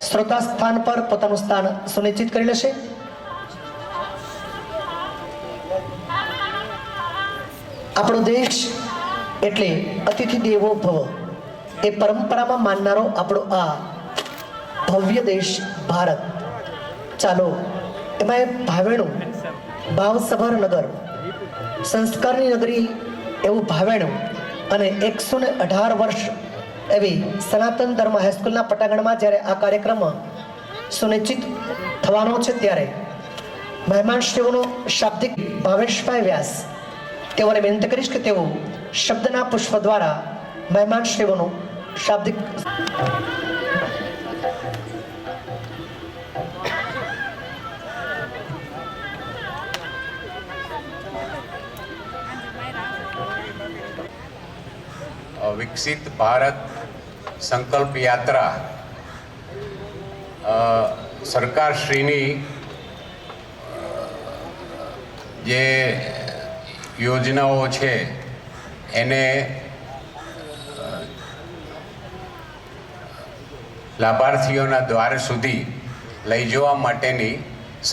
શ્રોતા સ્થાન પર પોતાનું સ્થાન સુનિશ્ચિત કરી લેશે। આપણો દેશ એટલે અતિથિ દેવો ભવ એ પરંપરામાં માનનારો આપણો આ ભવ્ય દેશ ભારત। ચાલો એમાં ભાવેણું ભાવસભર નગર, સંસ્કારની નગરી એવું ભાવેણું અને 118 વર્ષ એવી સનાતન ધર્મ હાઈસ્કૂલના પટાંગણમાં જ્યારે આ કાર્યક્રમ સુનિશ્ચિત થવાનો છે ત્યારે મહેમાનશ્રીઓનો શાબ્દિક ભાવેશભાઈ વ્યાસ તેઓને વિનંતી કરીશ કે તેઓ શબ્દના પુષ્પ દ્વારા મહેમાનશ્રીઓનું શાબ્દિક વિકસિત ભારત સંકલ્પ યાત્રા સરકારશ્રીની જે યોજનાઓ છે એને લાભાર્થીઓના દ્વાર સુધી લઈ જવા માટેની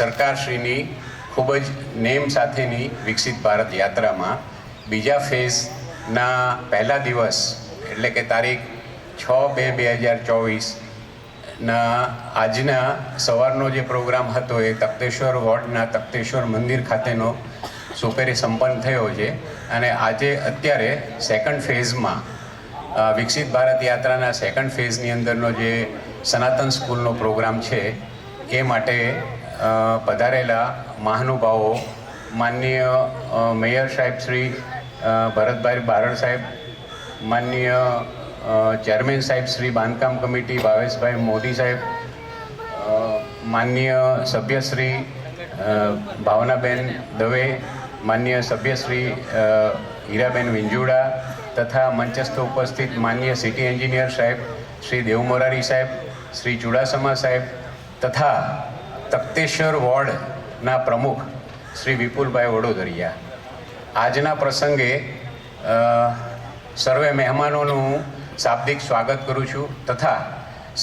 સરકારશ્રીની ખૂબ જ નેમ સાથેની વિકસિત ભારત યાત્રામાં બીજા ફેઝના પહેલા દિવસ એટલે કે તારીખ 6/2/2024ના આજના સવારનો જે પ્રોગ્રામ હતો એ તખ્તેશ્વર વોર્ડના તખ્તેશ્વર મંદિર ખાતેનો સુપેરે સંપન્ન થયો છે અને આજે અત્યારે સેકન્ડ ફેઝમાં વિકસિત ભારત યાત્રાના સેકન્ડ ફેઝની અંદરનો જે સનાતન સ્કૂલનો પ્રોગ્રામ છે એ માટે પધારેલા મહાનુભાવો માનનીય મેયર સાહેબ શ્રી ભરતભાઈ બારડ સાહેબ, માનનીય ચેરમેન સાહેબ શ્રી બાંધકામ કમિટી ભાવેશભાઈ મોદી સાહેબ, માનનીય સભ્યશ્રી ભાવનાબેન દવે, માનનીય સભ્યશ્રી હીરાબેન વિંજુડા તથા મંચસ્થ ઉપસ્થિત માનનીય સિટી એન્જિનિયર સાહેબ શ્રી દેવમોરારી સાહેબ, શ્રી ચુડાસમા સાહેબ તથા તખ્તેશ્વર વોર્ડના પ્રમુખ શ્રી વિપુલભાઈ વડોદરિયા, આજના પ્રસંગે સર્વે મહેમાનોનું શાબ્દિક સ્વાગત કરું છું તથા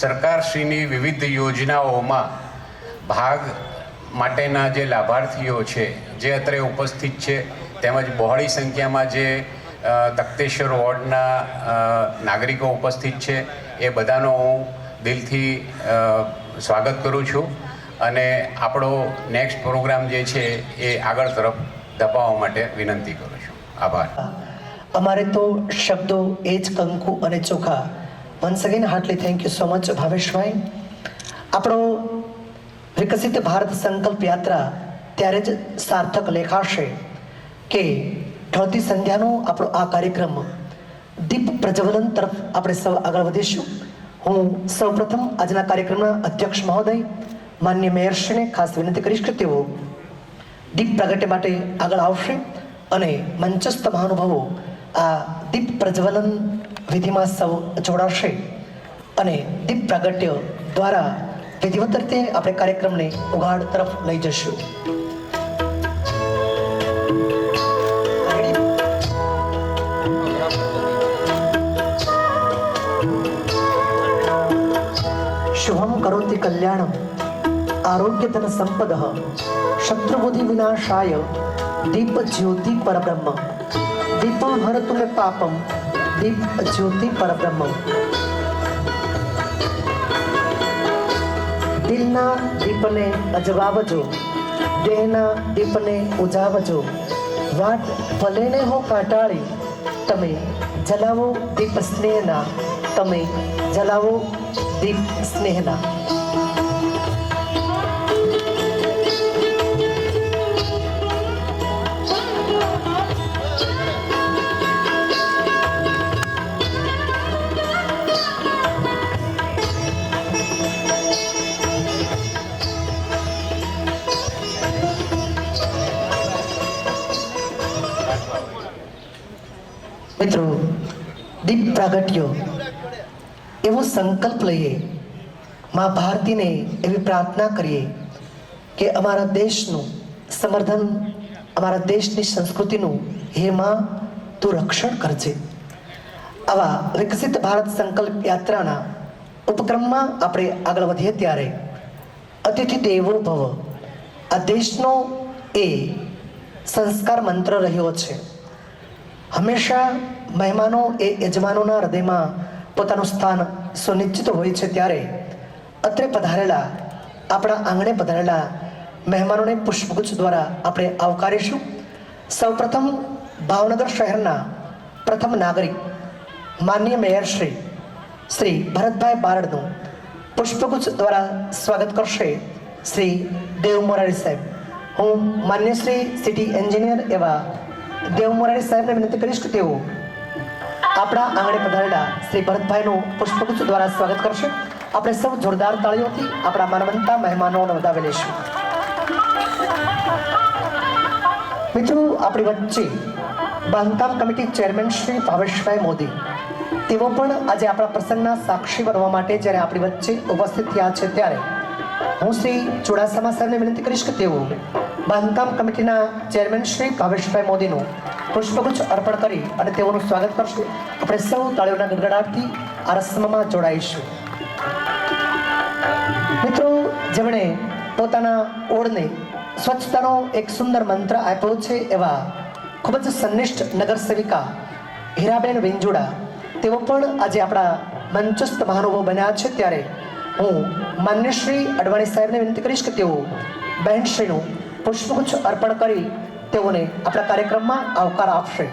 સરકારશ્રીની વિવિધ યોજનાઓમાં ભાગ માટેના જે લાભાર્થીઓ છે જે અત્રે ઉપસ્થિત છે તેમજ બહોળી સંખ્યામાં જે તખ્તેશ્વર વોર્ડના નાગરિકો ઉપસ્થિત છે એ બધાનો હું દિલથી સ્વાગત કરું છું અને આપણો નેક્સ્ટ પ્રોગ્રામ જે છે એ આગળ તરફ ધપાવવા માટે વિનંતી કરું છું। આભાર। અમારે તો શબ્દો એ જ કંકુ અને ચોખા। Once again heartily thank you so much Bhaveshbhai. આપણો વિકસિત ભારત સંકલ્પ યાત્રા ત્યારે જ સાર્થક લેખાશે કે ઢળતી સંધ્યાનો આપણો આ કાર્યક્રમ દીપ પ્રજ્વલન તરફ આપણે સૌ આગળ વધીશું। હું સૌપ્રથમ આજના કાર્યક્રમના અધ્યક્ષ મહોદય માન્ય મેયરશ્રીને ખાસ વિનંતી કરીશ કે તેઓ દીપ પ્રગટ્ય માટે આગળ આવશે અને મંચસ્થ મહાનુભાવો આ દીપ પ્રજ્વલન વિધિમાં સૌ જોડાશે અને દીપ પ્રાગટ્ય દ્વારા વિધિવત રીતે આપણે કાર્યક્રમને ઉઘાડ તરફ લઈ જશું। શુભમ કરોતિ કલ્યાણમ આરોગ્ય ધન સંપદ શત્રુબુદ્ધિ વિનાશાય દીપ જ્યોતિ પરબ્રહ્મ દીપમ હરતુ મે પાપમ દીપ જ્યોતિ પરબ્રહ્મ। દિલના દીપને અજવાવજો, દેહના દીપને ઉજાવજો, વાટ ભલેને હો કાટાળી તમે જલાવો દીપ સ્નેહના, તમે જલાવો દીપ સ્નેહના। મિત્રો, દીપ પ્રાગટ્ય એવો સંકલ્પ લઈએ, મા ભારતીને એવી પ્રાર્થના કરીએ કે અમારા દેશનું સમર્થન, અમારા દેશની સંસ્કૃતિનું હે માં તું રક્ષણ કરજે। આવા વિકસિત ભારત સંકલ્પ યાત્રાના ઉપક્રમમાં આપણે આગળ વધીએ ત્યારે અતિથિ દેવો ભવ આ દેશનો એ સંસ્કાર મંત્ર રહ્યો છે. હંમેશા મહેમાનો એ યજમાનોના હૃદયમાં પોતાનું સ્થાન સુનિશ્ચિત હોય છે. ત્યારે અત્રે પધારેલા આપણા આંગણે પધારેલા મહેમાનોને પુષ્પગુચ્છ દ્વારા આપણે આવકારીશું. સૌપ્રથમ ભાવનગર શહેરના પ્રથમ નાગરિક માનનીય મેયર શ્રી ભરતભાઈ બારડનું પુષ્પગુચ્છ દ્વારા સ્વાગત કરશે શ્રી દેવ મોરારી સાહેબ. હું માન્ય શ્રી સિટી એન્જિનિયર એવા દેવ મોરારી સાહેબને વિનંતી કરીશ કે તેઓ આપણા આંગણે પધારેલા શ્રી ભરતભાઈનું પુષ્પગુચ્છ દ્વારા સ્વાગત કરશે. આપણે સૌ જોરદાર તાળીઓથી આપણા માનવંતા મહેમાનોને વધાવી લઈશું. મિત્રો, આપણી વચ્ચે બાંધકામ કમિટી ચેરમેન શ્રી ભાવેશભાઈ મોદી તેઓ પણ આજે આપણા પ્રસંગના સાક્ષી બનવા માટે જ્યારે આપણી વચ્ચે ઉપસ્થિત થયા છે, ત્યારે હું શ્રી ચુડાસમા સાહેબને વિનંતી કરીશ કે તેઓ બાંધકામ કમિટીના ચેરમેન શ્રી ભાવેશભાઈ મોદીનું પુષ્પગુચ્છ અર્પણ કરી અને તેઓનું સ્વાગત કરશે. આપણે સૌ તાળીઓના ગડગડાટથી આ રસ્મમાં જોડાઈશું. મિત્રો, જેમણે પોતાના ઓળને સ્વચ્છતાનો એક સુંદર મંત્ર આપ્યો છે એવા ખૂબ જ સંનિષ્ઠ નગર સેવિકા હીરાબેન વેંજુડા તેઓ પણ આજે આપણા મંચસ્થ મહાનુભાવ બન્યા છે. ત્યારે હું માન્ય શ્રી અડવાણી સાહેબને વિનંતી કરીશ કે તેઓ બહેનશ્રીનું પુષ્પગુચ્છ અર્પણ કરી તેઓને આપણા કાર્યક્રમમાં આવકાર આપશે.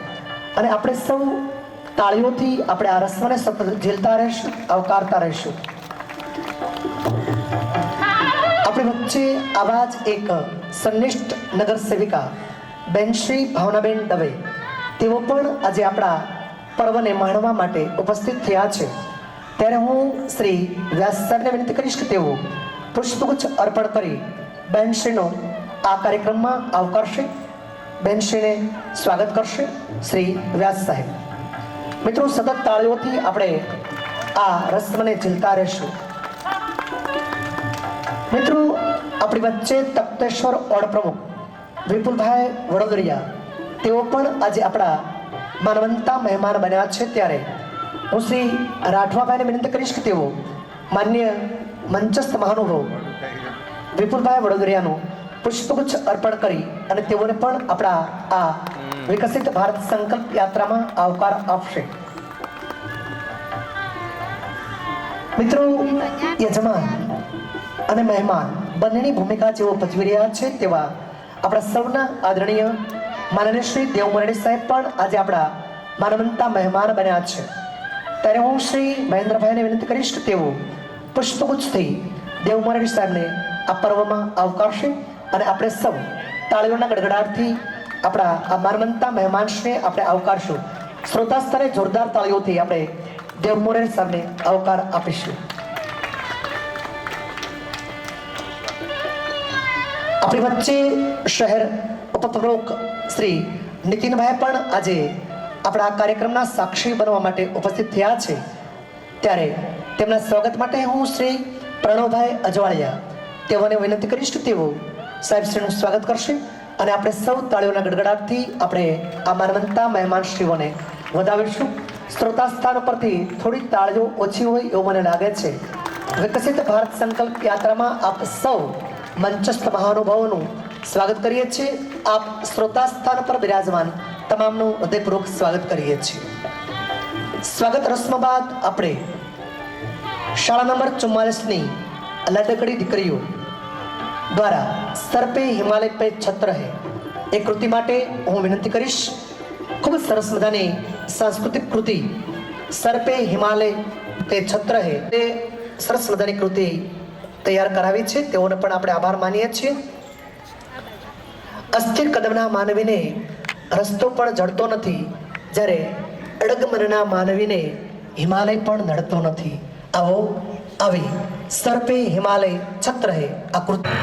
અને આપણે સૌ તાળીઓથી આપણે આ રસ્મને સતત ઝીલતા રહીશું, આવકારતા રહીશું. આપણી વચ્ચે આવા જ એક સંનિષ્ઠ નગર સેવિકા બેન શ્રી ભાવનાબેન દવે તેઓ પણ આજે આપણા પર્વને માણવા માટે ઉપસ્થિત થયા છે. ત્યારે હું શ્રી વ્યાસ સાહેબને વિનંતી કરીશ કે તેઓ પુષ્પગુચ્છ અર્પણ કરી બહેનશ્રીનો આ કાર્યક્રમમાં આવકારશે. બહેનશ્રીને સ્વાગત કરશે શ્રી વ્યાસ સાહેબ. મિત્રો, સતત તાળીઓથી આપણે આ રસ્મને ઝીલતા રહીશું. મિત્રો, આપણી વચ્ચે તખ્તેશ્વર ઓડ પ્રમુખ વિપુલભાઈ વડોદરિયા તેઓ પણ આજે આપણા માનવંતા મહેમાન બન્યા છે. ત્યારે હું શ્રી રાઠવાભાઈને વિનંતી કરીશ કે તેઓ માન્ય મંચસ્થ મહાનુભાવ વિપુલભાઈ વડોદરિયાનું પુષ્પગુચ્છ અર્પણ કરી અને તેઓને પણ આપણા આ વિકસિત ભારત સંકલ્પ યાત્રામાં આવકાર આપશે. મિત્રો, યજમાન અને મહેમાન બંનેની ભૂમિકા જેઓ ભજવી રહ્યા છે તેવા આપણા સૌના આદરણીય માનનીય શ્રી દેવ મોરારી સાહેબ પણ આજે આપણા માનવંતા મહેમાન બન્યા છે. ત્યારે હું શ્રી મહેન્દ્રભાઈને વિનંતી કરીશ કે તેઓ પુષ્પગુચ્છથી દેવ મોરારી સાહેબને આ પર્વમાં આવકારશે અને આપણે સૌ તાળીઓના ગડગડાટથી આપણા આ માનવંતા મહેમાનશ્રીને આપણે આવકારશું. શ્રોતા સ્તરે જોરદાર તાળીઓથી આપણે દેવ મોરારી સાહેબને આવકાર આપીશું. આપણી વચ્ચે શહેર ઉપપ્રમુખ શ્રી નીતિનભાઈ પણ આજે આપણા કાર્યક્રમના સાક્ષી બનવા માટે ઉપસ્થિત થયા છે. ત્યારે તેમના સ્વાગત માટે હું શ્રી પ્રણવભાઈ અજવાળિયા તેઓને વિનંતી કરીશ કે તેઓ સાહેબશ્રીનું સ્વાગત કરશે અને આપણે સૌ તાળીઓના ગડગડાટથી આપણે આ માનવંતા મહેમાનશ્રીઓને વધાવીશું. શ્રોતા સ્થાન ઉપરથી થોડી તાળીઓ ઓછી હોય એવું મને લાગે છે. વિકસિત ભારત સંકલ્પ યાત્રામાં આપ સૌ મંચસ્થ મહાનુભાવોનું સ્વાગત કરીએ છીએ. આપ શ્રોતા સ્થાન પર બિરાજમાન તમામનું હૃદયપૂર્વક સ્વાગત કરીએ છીએ. સ્વાગત રસ્મ બાદ આપણે શાળા નંબર 44ની લડકડી દીકરીઓ દ્વારા સર પે હિમાલય પે છત્ર હે એ કૃતિ માટે હું વિનંતી કરીશ. ખૂબ જ સરસ મજાની સાંસ્કૃતિક કૃતિ સર પે હિમાલય પે છત્ર હે તે સરસ મજાની કૃતિ તૈયાર કરાવી છે. તેઓને પણ આપણે આભાર માનીએ છીએ. અસ્થિર કદમના માનવીને રસ્તો પણ જડતો નથી, જ્યારે અડગ મનના માનવીને હિમાલય પણ નડતો નથી. આવો આવી સર પે હિમાલય છત્ર હે આ કૃતિ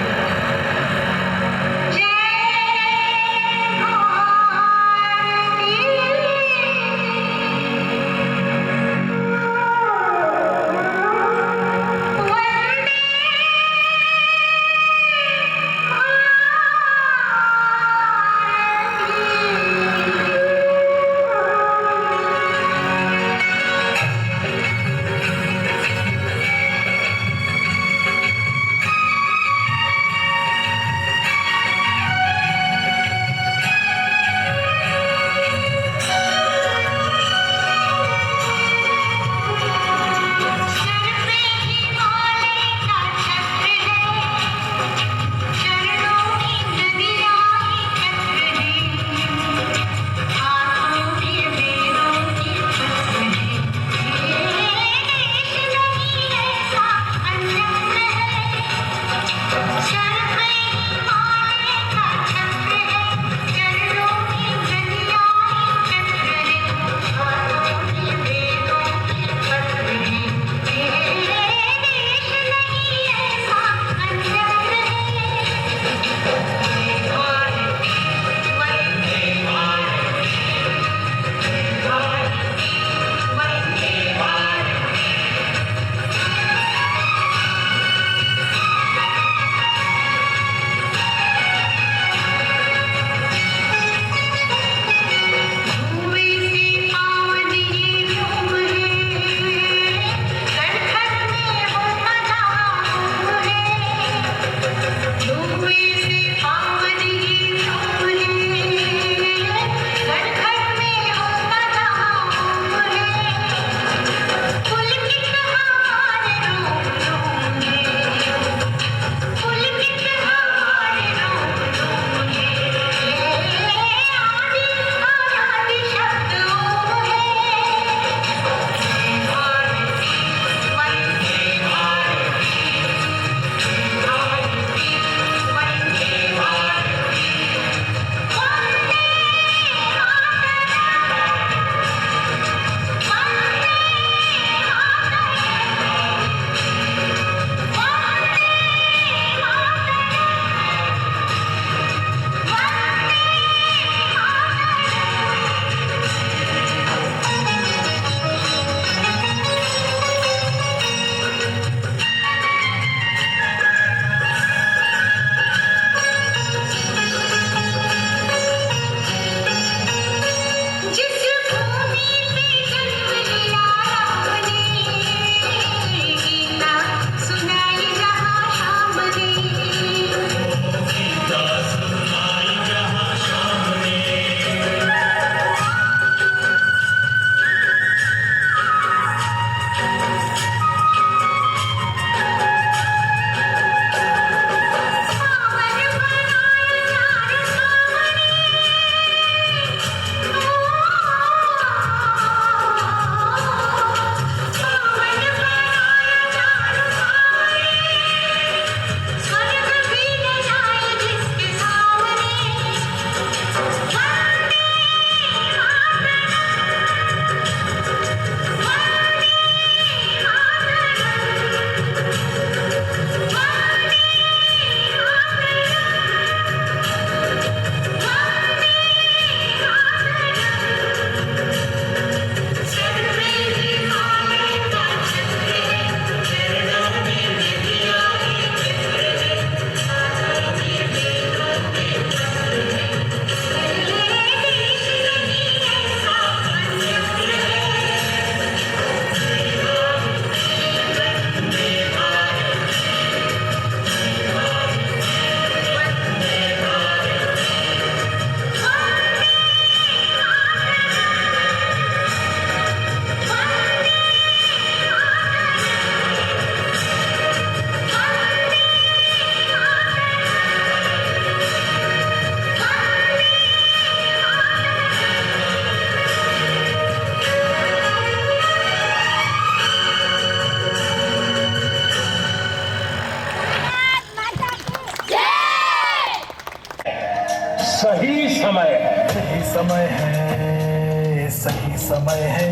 सही समय है। सही समय है, सही समय है,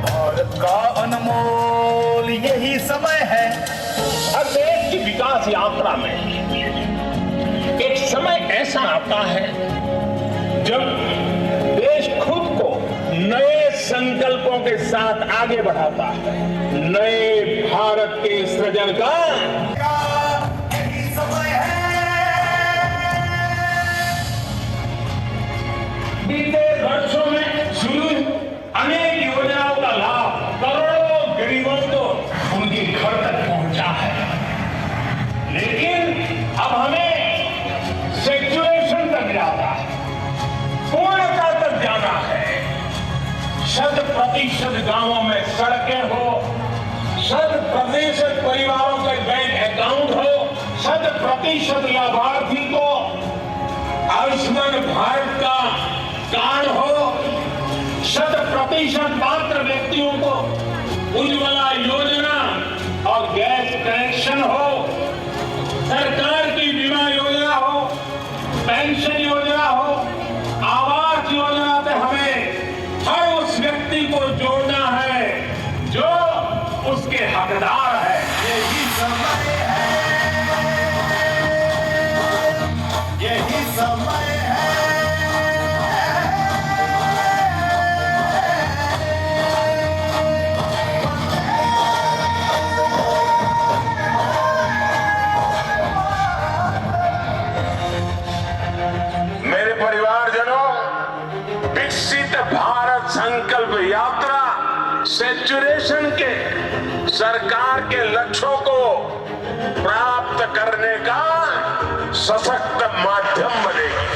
भारत का अनमोल यही समय है। हर देश की विकास यात्रा में एक समय ऐसा आता है जब देश खुद को नए संकल्पों के साथ आगे बढ़ाता है, नए भारत के सृजन का यही समय है। बीते वर्षों में शुरू अनेक योजनाओं का लाभ करोड़ों गरीबों को उनके घर तक पहुंचा है, लेकिन अब हमें सेचुरेशन तक जाना है, पूर्णता तक जाना है। 100% गांवों में सड़कें हो, 100% परिवारों के बैंक अकाउंट हो, 100% लाभार्थी को आयुष्मान भारत का कार्ड हो, 100% पात्र व्यक्तियों को उज्ज्वला योजना और गैस कनेक्शन हो, सरकार की बीमा योजना हो, पेंशन योजना हो, आवास योजना से हमें हर उस व्यक्ति को जोड़ना है जो उसके हकदार है। यही समय है, यही समय है। मेरे परिवारजनों, विकसित भारत संकल्प यात्रा सेचुरेशन के सरकार के लक्ष्यों को प्राप्त करने का सशक्त माध्यम बनेगी।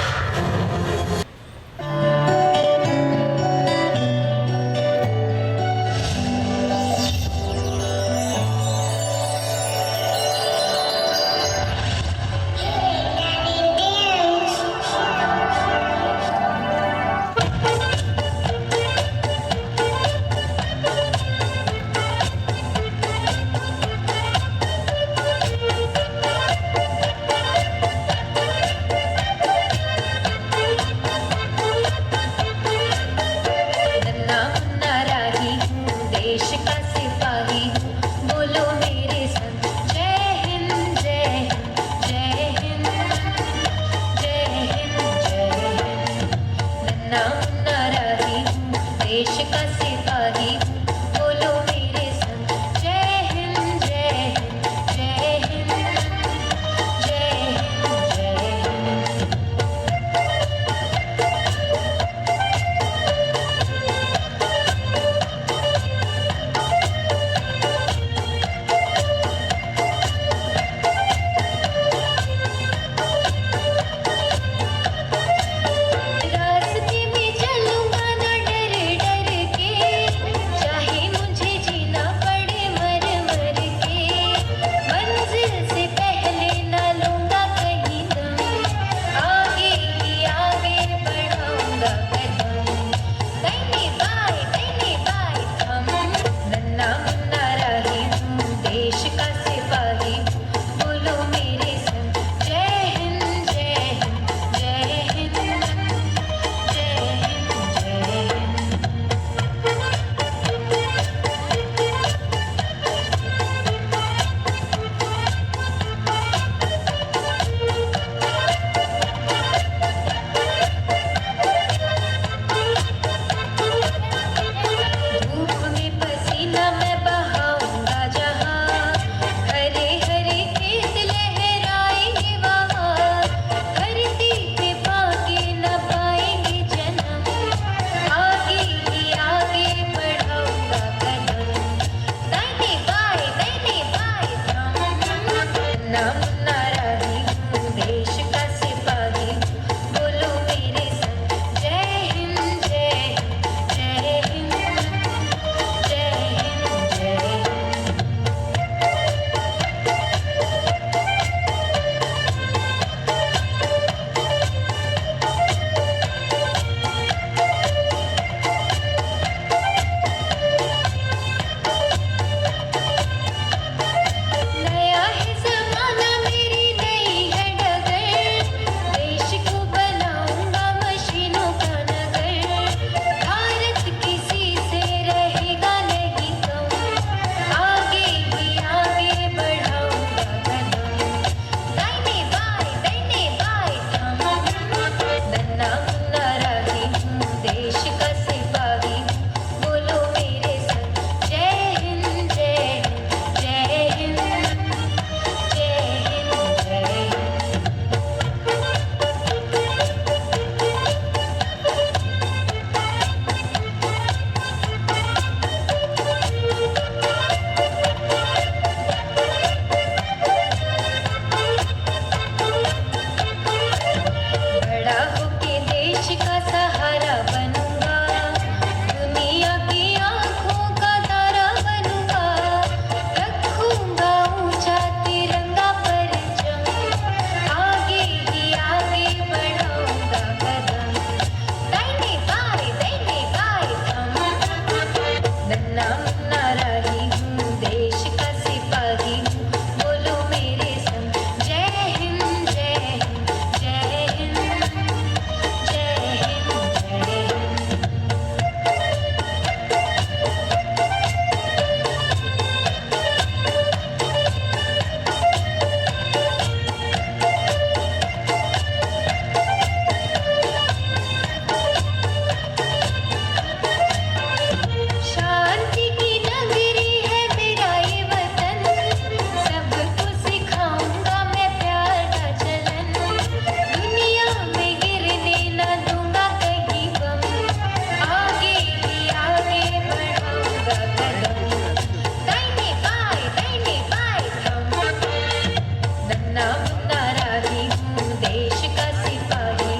नाम तारा भी हूँ देश का सिपाही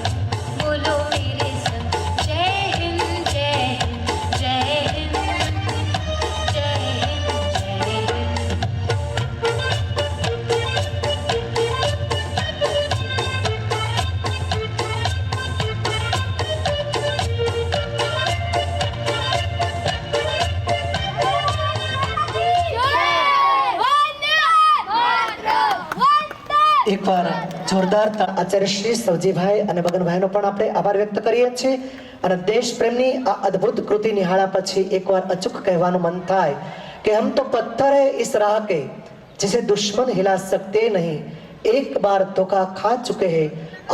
बोलो मेरे संग जय हिंद जय हिंद जय हिंद जय हिंद जय हिंद। એકવાર જોરદાર આચાર્ય શ્રી સવજીભાઈ અને મગનભાઈનો પણ આપણે આભાર વ્યક્ત કરીએ છીએ અને દેશ પ્રેમની આ અદ્ભુત કૃતિ નિહાળ્યા પછી એકવાર અચૂક કહેવાનું મન થાય કે હમ તો પથ્થર હૈ इस राह के जिसे दुश्मन हिला सकते नहीं एक बार धोखा खा चुके हैं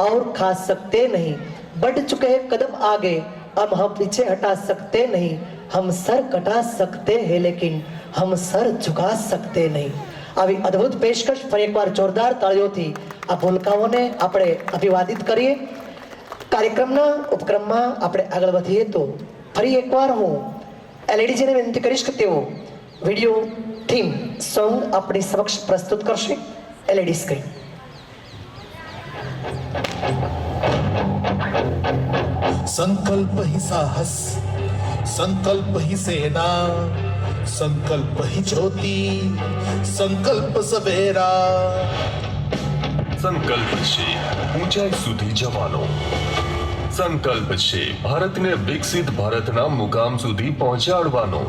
और खा सकते नहीं बढ़ चुके हैं कदम आगे अब हम पीछे हटा सकते नहीं हम सर कटा सकते हैं लेकिन हम सर झुका सकते नहीं। આવી અદ્ભુત પેશકશ ફરી એકવાર જોરદાર તાળીઓથી આ ભૂલકાઓને આપણે અભિવાદિત કરીએ। કાર્યક્રમના ઉપક્રમમાં આપણે આગળ વધીએ તો ફરી એકવાર હું એલઈડીજીને વિનંતી કરીશ કે તેઓ વિડીયો થીમ સોંગ આપણી સમક્ષ પ્રસ્તુત કરશે। એલઈડી સ્ક્રીન संकल्प ही साहस, संकल्प ही सेना, संकल्प ही ज्योति, संकल्प सवेरा। સંકલ્પ છે ઊંચાઈ સુધી જવાનો, સંકલ્પ છે ભારતને વિકસિત ભારતના મુકામ સુધી પહોંચાડવાનો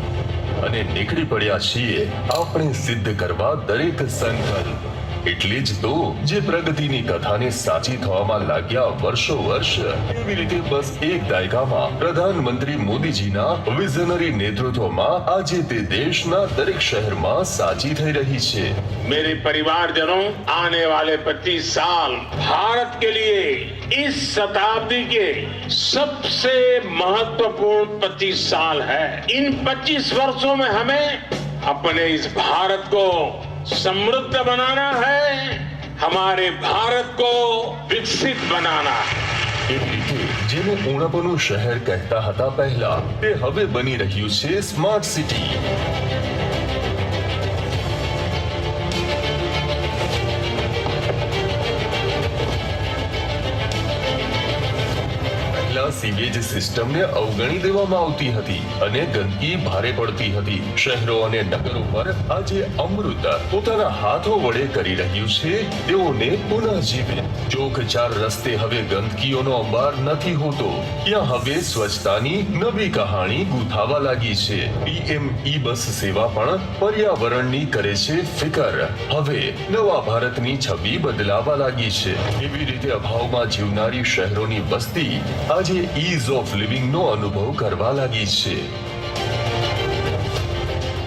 અને નીકળી પડ્યા છીએ આપણે સિદ્ધ કરવા દરેક સંકલ્પ। એટલે જ તો જે પ્રગતિની કથાને સાચી થવામાં લાગ્યા વર્ષો વર્ષ, એવી રીતે બસ એક દાયકામાં પ્રધાનમંત્રી મોદીજીના વિઝનરી નેતૃત્વમાં આજે તે દેશના દરેક શહેરમાં સાચી થઈ રહી છે। मेरे परिवारजनों, आने वाले 25 साल भारत के लिए इस शताब्दी के सबसे महत्वपूर्ण 25 साल है। इन 25 वर्षों में हमें अपने इस भारत को समृद्ध बनाना है, हमारे भारत को विकसित बनाना है। એક રીતે જેને ઉણપનું શહેર કહેતા હતા પહેલા, તે હવે બની રહ્યું છે સ્માર્ટ સિટી। સીવેજ સિસ્ટમને અવગણી દેવામાં આવતી હતી અને ગંદકી ભારે પડતી હતી। શહેરો અને નગરો પર આજે અમૃત પોતાના હાથો વડે કરી રહ્યું છે તેઓને પુનઃજીવિત। ચોક ચાર રસ્તે હવે ગંદકીઓનો અંબાર નથી હોતો, ત્યાં હવે સ્વચ્છતાની નવી કહાણી ગૂંથાવા લાગી છે। પીએમ ઈ બસ સેવા પણ પર્યાવરણની કરે છે ફિકર। હવે નવા ભારતની છબી બદલાવા લાગી છે। એવી રીતે અભાવમાં જીવનારી શહેરોની વસ્તી આજે ઈઝ ઓફ લિવિંગ નો અનુભવ કરવા લાગી છે।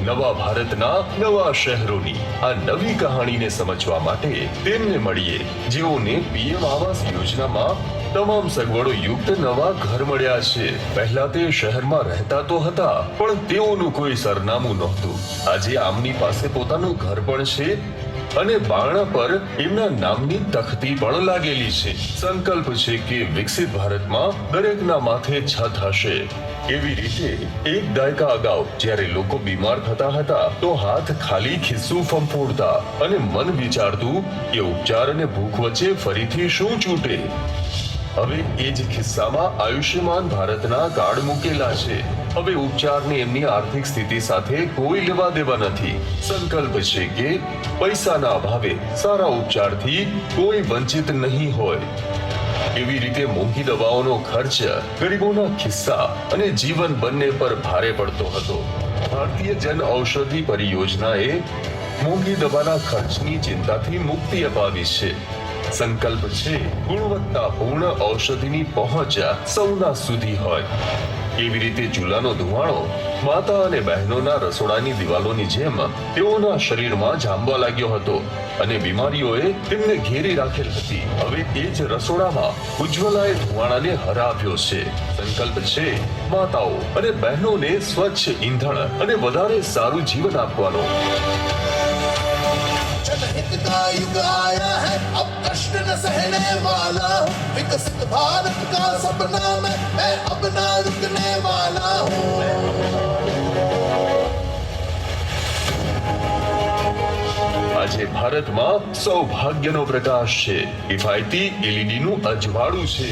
નવા ભારતના નવા શહેરોની આ નવી કહાણીને સમજવા માટે તેમને મળીએ જેઓને પીએમ આવાસ યોજનામાં તમામ સગવડો યુક્ત નવા ઘર મળ્યા છે। પહેલા તે શહેરમાં રહેતા તો હતા, પણ તેઓનું કોઈ સરનામું નહોતું। આજે આમની પાસે પોતાનું ઘર પણ છે અને બારણા પર એમના નામની તખતી પણ લાગેલી છે। સંકલ્પ છે કે વિકસિત ભારતમાં દરેકના માથે છત હશે। એવી રીતે એક દાયકા અગાઉ જ્યારે લોકો બીમાર થતા હતા તો હાથ ખાલી ખિસ્સું ફંફોડતા અને મન વિચારતું કે ઉપચાર અને ભૂખ વચ્ચે ફરીથી શું છૂટે। હવે એ જ ખિસ્સામાં આયુષ્યમાન ભારતના કાર્ડ મૂકેલા છે। હવે ઉપચારની એમની આર્થિક સ્થિતિ સાથે કોઈ લેવા દેવા નથી। સંકલ્પ છે કે પૈસાના અભાવે સારા ઉપચારથી કોઈ વંચિત નહીં હોય। એવી રીતે મોંઘી દવાઓનો ખર્ચ ગરીબોના ખિસ્સા અને જીવન બંને પર ભારે પડતો હતો। ભારતીય જન ઔષધિ પરિયોજનાએ મોંઘી દવાના ખર્ચની ચિંતાથી મુક્તિ અપાવી છે। સંકલ્પ છે ગુણવત્તાપૂર્ણ ઔષધિની પહોંચ સૌના સુધી હોય। એવી રીતે ચૂલાનો ધુમાડો માતા અને બહેનોના રસોડાની દિવાલોની જેમ તેઓના શરીરમાં જામવા લાગ્યો હતો અને બીમારીઓએ તેમને ઘેરી રાખેલ હતી। હવે એ જ રસોડામાં ઉજ્જવલાએ ધુમાડાને હરાવ્યો છે। સંકલ્પ છે માતાઓ અને બહેનોને સ્વચ્છ ઈંધણ અને વધારે સારું જીવન આપવાનો। जनहित का युग आया है, अब कष्ट न सहने वाला हूँ। विकसित भारत का सपना मैं अब ना रुकने वाला हूँ। આજે ભારતમાં સૌભાગ્યનો પ્રકાશ છે. કિફાયતી LED નું અજવાળું છે.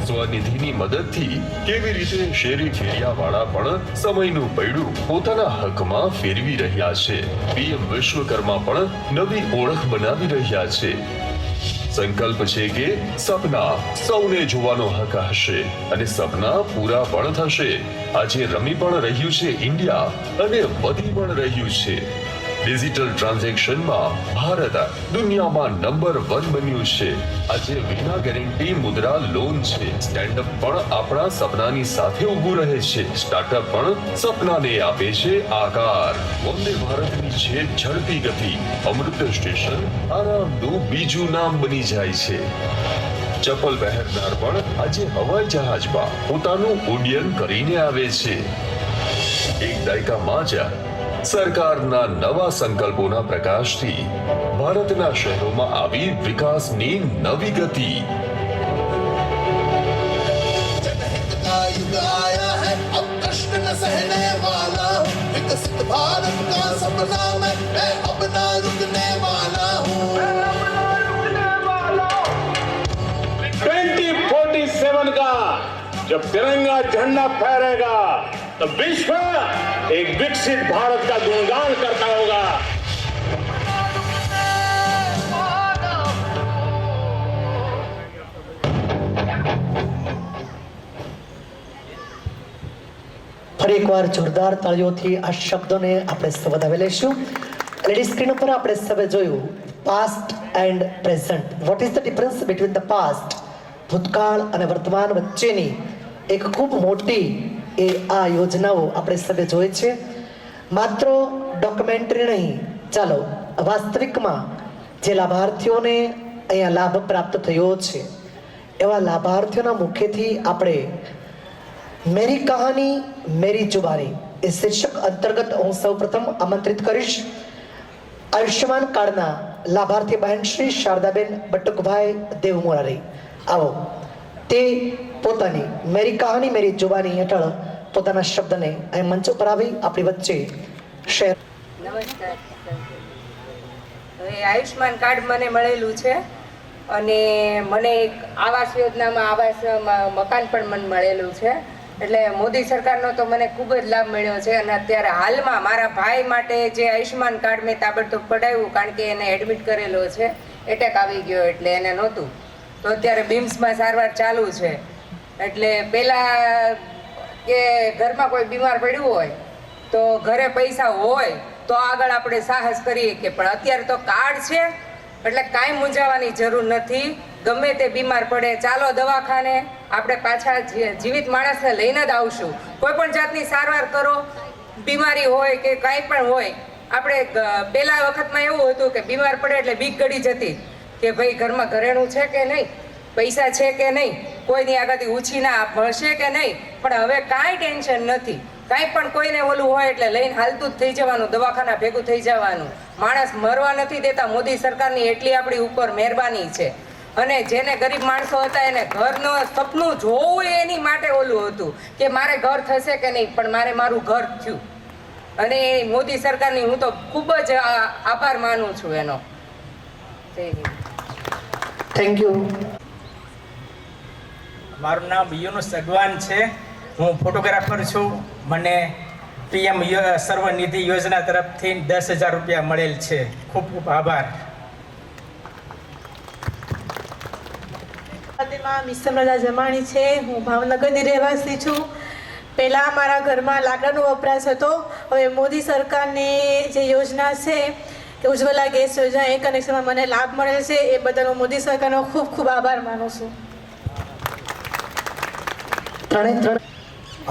સ્વનિધિની મદદથી કેવી રીતે શેરી ફેરિયાવાળા પણ સમયનું પૈડું પોતાના હકમાં ફેરવી રહ્યા છે. PM વિશ્વકર્મા પણ નવી ઓળખ બનાવી રહ્યા છે. સંકલ્પ છે કે સપના સૌને જોવાનો હક હશે અને સપના પૂરા પણ થશે. આજે રમી પણ રહ્યું છે ઇન્ડિયા અને વધી પણ રહ્યું છે. ડિજિટલ ટ્રાન્ઝેક્શનમાં ભારત દુનિયામાં નંબર 1 બન્યું છે. આજે વિના ગેરંટી મુદ્રા લોન છે. સ્ટેન્ડઅપ પણ આપણા સપનાની સાથે ઊભું રહે છે. સ્ટાર્ટઅપ પણ સપનાને આપે છે આકાર. વંદે ભારતની છે ઝડપી ગતિ. અમૃત સ્ટેશન આરામનું બીજું નામ બની જાય છે. ચપ્પલ પહેરનાર પણ આજે હવાઈ જહાજમાં પોતાનું ઉડ્ડયન કરીને આવે છે. એક દાયકામાં જ સરકારના નવા સંકલ્પોના પ્રકાશથી ભારતના શહેરોમાં આવી વિકાસની નવી ગતિ. जनहित का युग आया है अब कष्ट न सहने वाला हूँ विकसित भारत का सपना मैं अब ना रुकने वाला हूँ 2047 का जब तिरंगा झंडा फहरेगा तो विश्व एक विकसित भारत का गुणगान करता होगा. ફરી એકવાર જોરદાર તાળીઓથી આ શબ્દોને આપણે સૌ વધાવી લઈશું. લેડી સ્ક્રીન ઉપર આપણે સૌએ જોયું past and present. What is the difference between the past, ભૂતકાળ અને વર્તમાન વચ્ચેની એક ખૂબ મોટી એ આ યોજનાઓ આપણે સૌએ જોઈ છે. માત્ર ડોક્યુમેન્ટરી નહીં, ચાલો વાસ્તવિકમાં જે લાભાર્થીઓને અહીંયા લાભ પ્રાપ્ત થયો છે એવા લાભાર્થીઓના મુખેથી આપણે મેરી કહાની મેરી જુબાની એ શીર્ષક અંતર્ગત હું સૌપ્રથમ આમંત્રિત કરીશ આયુષ્યમાન કાર્ડના લાભાર્થી બહેન શ્રી શારદાબેન બટુકભાઈ દેવમોરારી. આવો તે પોતાની મેરી કહાની મેરી જુબાની હેઠળ પોતાના શબ્દને અહીં મંચ ઉપર આવી આપણી વચ્ચે શેર. નમસ્કાર. હવે આયુષ્માન કાર્ડ મને મળેલું છે અને મને એક આવાસ યોજનામાં મકાન પણ મને મળેલું છે. એટલે મોદી સરકારનો તો મને ખૂબ જ લાભ મળ્યો છે. અને અત્યારે હાલમાં મારા ભાઈ માટે જે આયુષ્માન કાર્ડ મેં તાબડતોબ કઢાવ્યું, કારણ કે એને એડમિટ કરેલો છે, એટેક આવી ગયો એટલે એને નહોતું, તો અત્યારે બીમ્સમાં સારવાર ચાલુ છે. એટલે પહેલાં કે ઘરમાં કોઈ બીમાર પડ્યું હોય તો ઘરે પૈસા હોય તો આગળ આપણે સાહસ કરીએ કે, પણ અત્યારે તો કાર્ડ છે એટલે કાંઈ મૂંઝાવાની જરૂર નથી. ગમે તે બીમાર પડે ચાલો દવાખાને, આપણે પાછા જીવિત માણસને લઈને જ આવશું. કોઈ પણ જાતની સારવાર કરો, બીમારી હોય કે કાંઈ પણ હોય. આપણે પહેલા વખતમાં એવું હતું કે બીમાર પડે એટલે બીક ગળી જતી કે ભાઈ ઘરમાં ઘરેણું છે કે નહીં, પૈસા છે કે નહીં, કોઈની આગળથી ઉછીના મળશે કે નહીં. પણ હવે કાંઈ ટેન્શન નથી. કાંઈ પણ કોઈને ઓલું હોય એટલે લઈને હાલતું જ થઈ જવાનું, દવાખાના ભેગું થઈ જવાનું. માણસ મરવા નથી દેતા. મોદી સરકારની એટલી આપણી ઉપર મહેરબાની છે. અને જેને ગરીબ માણસો હતા એને ઘરનું સપનું જોવું એની માટે ઓલું હતું કે મારે ઘર થશે કે નહીં, પણ મારે મારું ઘર થયું. અને મોદી સરકારની હું તો ખૂબ જ આભાર માનું છું એનો. Thank you. મારું નામ યુનુસ અગવાન છે. હું ફોટોગ્રાફર છું. મને PM સર્વનિધિ યોજના તરફથી 10,000 રૂપિયા મળેલ છે. ખૂબ ખૂબ આભાર. મિસમરદા જમાણી છે. હું ભાવનગરની રહેવાસી છું. પહેલાં મારા ઘરમાં લાકડાનો વપરાશ હતો. હવે મોદી સરકારની જે યોજના છે કે ઉજ્જવલા ગેસ યોજના, એ કનેક્શનમાં મને લાભ મળે છે. એ બદલ હું મોદી સરકારનો ખૂબ ખૂબ આભાર માનું છું.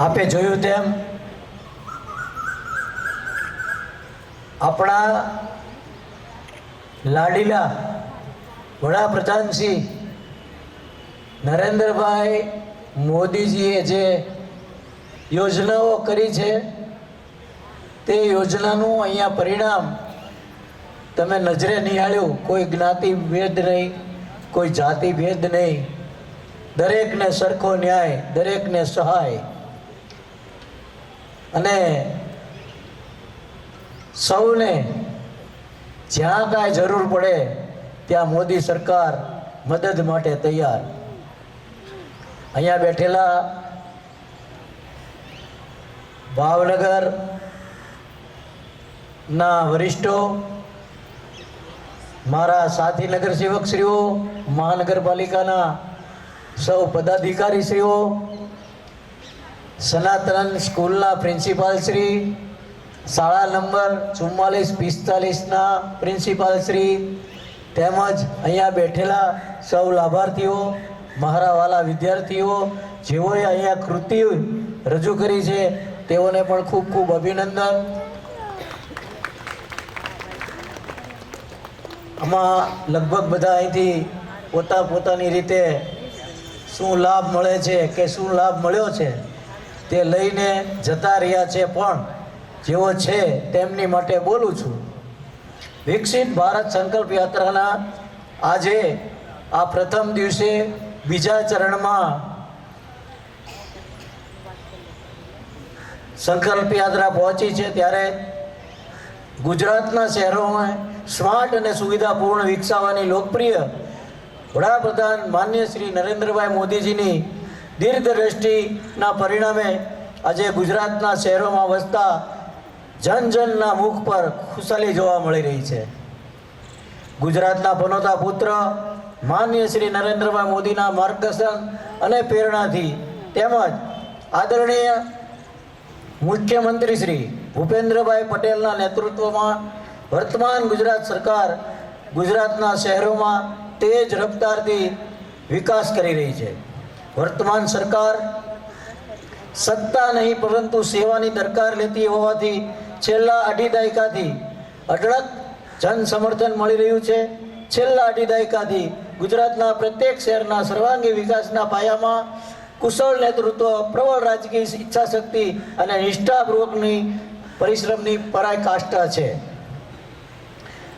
આપે જોયું તેમ આપણા લાડીલા વડાપ્રધાન શ્રી નરેન્દ્રભાઈ મોદીજીએ જે યોજનાઓ કરી છે તે યોજનાનું અહીંયા પરિણામ તમે નજરે નિહાળ્યું. કોઈ જ્ઞાતિ ભેદ નહીં, કોઈ જાતિ ભેદ નહીં, દરેકને સરખો ન્યાય, દરેકને સહાય અને સૌને જ્યાં કાંઈ જરૂર પડે ત્યાં મોદી સરકાર મદદ માટે તૈયાર. અહીંયા બેઠેલા ભાવનગરના વરિષ્ઠો, મારા સાથી નગરસેવકશ્રીઓ, મહાનગરપાલિકાના સૌ પદાધિકારીશ્રીઓ, સનાતન સ્કૂલના પ્રિન્સિપાલશ્રી, શાળા નંબર 4445ના પ્રિન્સિપાલશ્રી, તેમજ અહીંયા બેઠેલા સૌ લાભાર્થીઓ, મારા વાલા વિદ્યાર્થીઓ, જેઓએ અહીંયા કૃતિ રજૂ કરી છે તેઓને પણ ખૂબ ખૂબ અભિનંદન. આમાં લગભગ બધા અહીંથી પોતાની રીતે શું લાભ મળે છે કે શું લાભ મળ્યો છે તે લઈને જતા રહ્યા છે, પણ જેઓ છે તેમની માટે બોલું છું. વિકસિત ભારત સંકલ્પ યાત્રાના આજે આ પ્રથમ દિવસે બીજા ચરણમાં સંકલ્પ યાત્રા પહોંચી છે, ત્યારે ગુજરાતના શહેરોમાં સ્માર્ટ અને સુવિધાપૂર્ણ વિકસાવવાની લોકપ્રિય વડાપ્રધાન માનનીય શ્રી નરેન્દ્રભાઈ મોદીજીની દીર્ઘદ્રષ્ટિના પરિણામે આજે ગુજરાતના શહેરોમાં વસતા જનજનના મુખ પર ખુશાલી જોવા મળી રહી છે. ગુજરાતના પનોતા પુત્ર માનનીય શ્રી નરેન્દ્રભાઈ મોદીના માર્ગદર્શન અને પ્રેરણાથી તેમજ આદરણીય મુખ્યમંત્રી શ્રી ભૂપેન્દ્રભાઈ પટેલના નેતૃત્વમાં વર્તમાન ગુજરાત સરકાર ગુજરાતના શહેરોમાં તેજ રફતારથી વિકાસ કરી રહી છે. વર્તમાન સરકાર સત્તા નહીં પરંતુ સેવાની દરકાર લેતી હોવાથી છેલ્લા અઢી દાયકાથી અઢળક જન સમર્થન મળી રહ્યું છે. છેલ્લા અઢી દાયકાથી ગુજરાતના પ્રત્યેક શહેરના સર્વાંગી વિકાસના પાયામાં કુશળ નેતૃત્વ, પ્રબળ રાજકીય ઈચ્છાશક્તિ અને નિષ્ઠાપૂર્વકની પરિશ્રમની પરાકાષ્ઠા છે.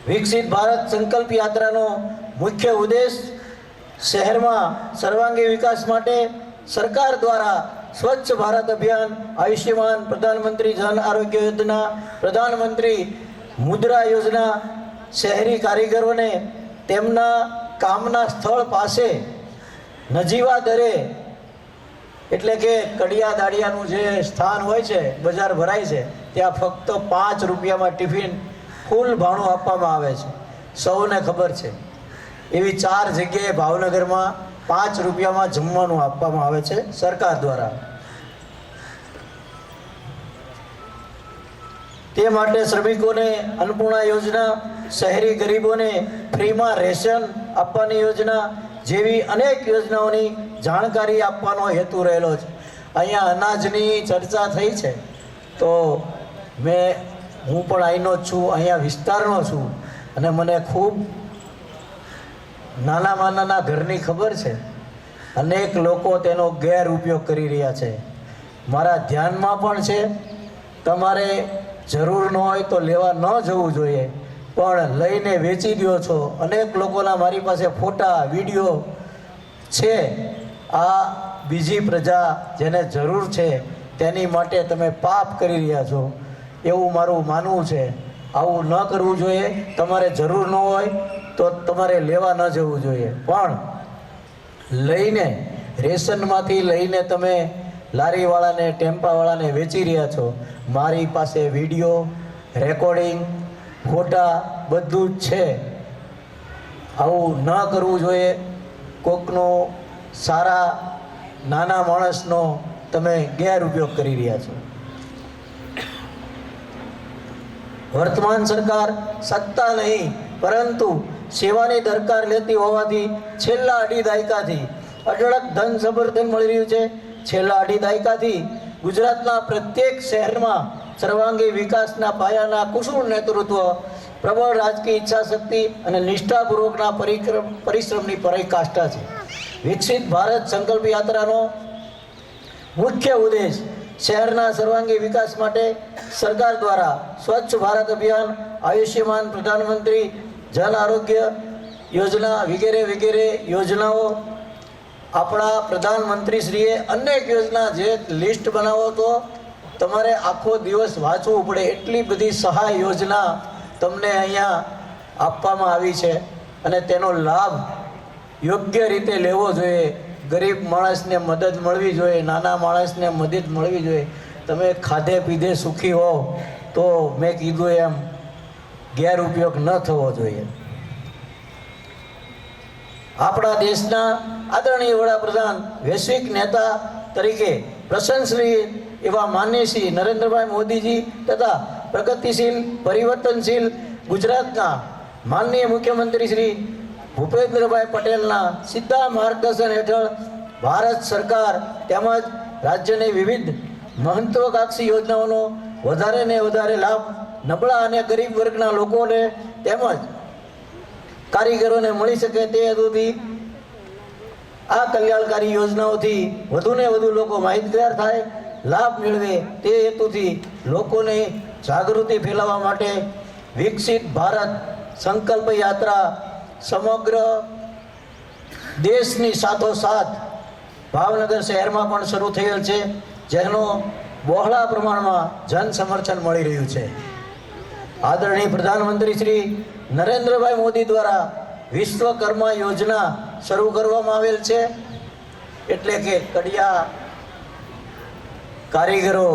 વિકસિત ભારત સંકલ્પ યાત્રાનો મુખ્ય ઉદ્દેશ શહેરમાં સર્વાંગી વિકાસ માટે સરકાર દ્વારા સ્વચ્છ ભારત અભિયાન, આયુષ્યમાન પ્રધાનમંત્રી જન આરોગ્ય યોજના, પ્રધાનમંત્રી મુદ્રા યોજના, શહેરી કારીગરોને તેમના કામના સ્થળ પાસે નજીવા દરે, એટલે કે કડિયા દાડિયાનું જે સ્થાન હોય છે, બજાર ભરાય છે, ત્યાં ફક્ત 5 રૂપિયામાં ટિફિન ફૂલ ભાણું આપવામાં આવે છે. સૌને ખબર છે એવી 4 જગ્યાએ ભાવનગરમાં 5 રૂપિયામાં જમવાનું આપવામાં આવે છે સરકાર દ્વારા. તે માટે શ્રમિકોને અન્નપૂર્ણા યોજના, શહેરી ગરીબોને ફ્રીમાં રેશન આપવાની યોજના જેવી અનેક યોજનાઓની જાણકારી આપવાનો હેતુ રહેલો છે. અહીંયા અનાજની ચર્ચા થઈ છે તો હું પણ અહીંનો જ છું, અહીંયા વિસ્તારનો છું અને મને ખૂબ નાના ઘરની ખબર છે. અનેક લોકો તેનો ગેરઉપયોગ કરી રહ્યા છે. મારા ધ્યાનમાં પણ છે. તમારે જરૂર ન હોય તો લેવા ન જવું જોઈએ, પણ લઈને વેચી દો છો. અનેક લોકોના મારી પાસે ફોટા, વિડીયો છે. આ બીજી પ્રજા જેને જરૂર છે તેની માટે તમે પાપ કરી રહ્યા છો એવું મારું માનવું છે. આવું ન કરવું જોઈએ. તમારે જરૂર ન હોય તો તમારે લેવા ન જવું જોઈએ, પણ લઈને રેશનમાંથી લઈને તમે લારીવાળાને, ટેમ્પાવાળાને વેચી રહ્યા છો. મારી પાસે વિડીયો, રેકોર્ડિંગ, ફોટા બધું જ છે. આવું ન કરવું જોઈએ. કોકનો સારા નાના માણસનો તમે ગેરઉપયોગ કરી રહ્યા છો. વર્તમાન સરકાર સત્તા નહીં પરંતુ સેવાની દરકાર લેતી હોવાથી છેલ્લા અઢી દાયકાથી અઢળક ધન સમર્થન મળી રહ્યું છે. છેલ્લા અઢી દાયકાથી ગુજરાતના પ્રત્યેક શહેરમાં સર્વાંગી વિકાસના પાયાના કુશળ નેતૃત્વ, પ્રબળ રાજકીય ઈચ્છાશક્તિ અને નિષ્ઠાપૂર્વકના પરિશ્રમની પરાકાષ્ઠા છે. વિકસિત ભારત સંકલ્પ યાત્રાનો મુખ્ય ઉદ્દેશ શહેરના સર્વાંગી વિકાસ માટે સરકાર દ્વારા સ્વચ્છ ભારત અભિયાન, આયુષ્યમાન પ્રધાનમંત્રી જન આરોગ્ય યોજના વગેરે યોજનાઓ, આપણા પ્રધાનમંત્રીશ્રીએ અનેક યોજના જે લિસ્ટ બનાવો તો તમારે આખો દિવસ વાંચવું પડે એટલી બધી સહાય યોજના તમને અહીંયા આપવામાં આવી છે અને તેનો લાભ યોગ્ય રીતે લેવો જોઈએ. ગરીબ માણસને મદદ મળવી જોઈએ, નાના માણસને મદદ મળવી જોઈએ. તમે ખાધે પીધે સુખી હો તો મેં કીધું એમ ગેરઉપયોગ ન થવો જોઈએ. આપણા દેશના આદરણીય વડાપ્રધાન, વૈશ્વિક નેતા તરીકે પ્રશંસનીય એવા માનનીય શ્રી નરેન્દ્રભાઈ મોદીજી તથા પ્રગતિશીલ પરિવર્તનશીલ ગુજરાતના માનનીય મુખ્યમંત્રી શ્રી ભૂપેન્દ્રભાઈ પટેલના સીધા માર્ગદર્શન હેઠળ ભારત સરકાર તેમજ રાજ્યની વિવિધ મહત્વાકાંક્ષી યોજનાઓનો વધારે ને વધારે લાભ નબળા અને ગરીબ વર્ગના લોકોને તેમજ કારીગરોને મળી શકે તે હેતુથી આ કલ્યાણકારી યોજનાઓથી વધુને વધુ લોકો માહિતગાર થાય, લાભ મેળવે તે હેતુથી લોકોને જાગૃતિ ફેલાવવા માટે વિકસિત ભારત સંકલ્પ યાત્રા સમગ્ર દેશની સાથોસાથ ભાવનગર શહેરમાં પણ શરૂ થયેલ છે, જેનો બહોળા પ્રમાણમાં જન સમર્થન મળી રહ્યું છે. આદરણીય પ્રધાનમંત્રી શ્રી નરેન્દ્રભાઈ મોદી દ્વારા વિશ્વકર્મા યોજના શરૂ કરવામાં આવેલ છે. એટલે કે કડિયા કારીગરો,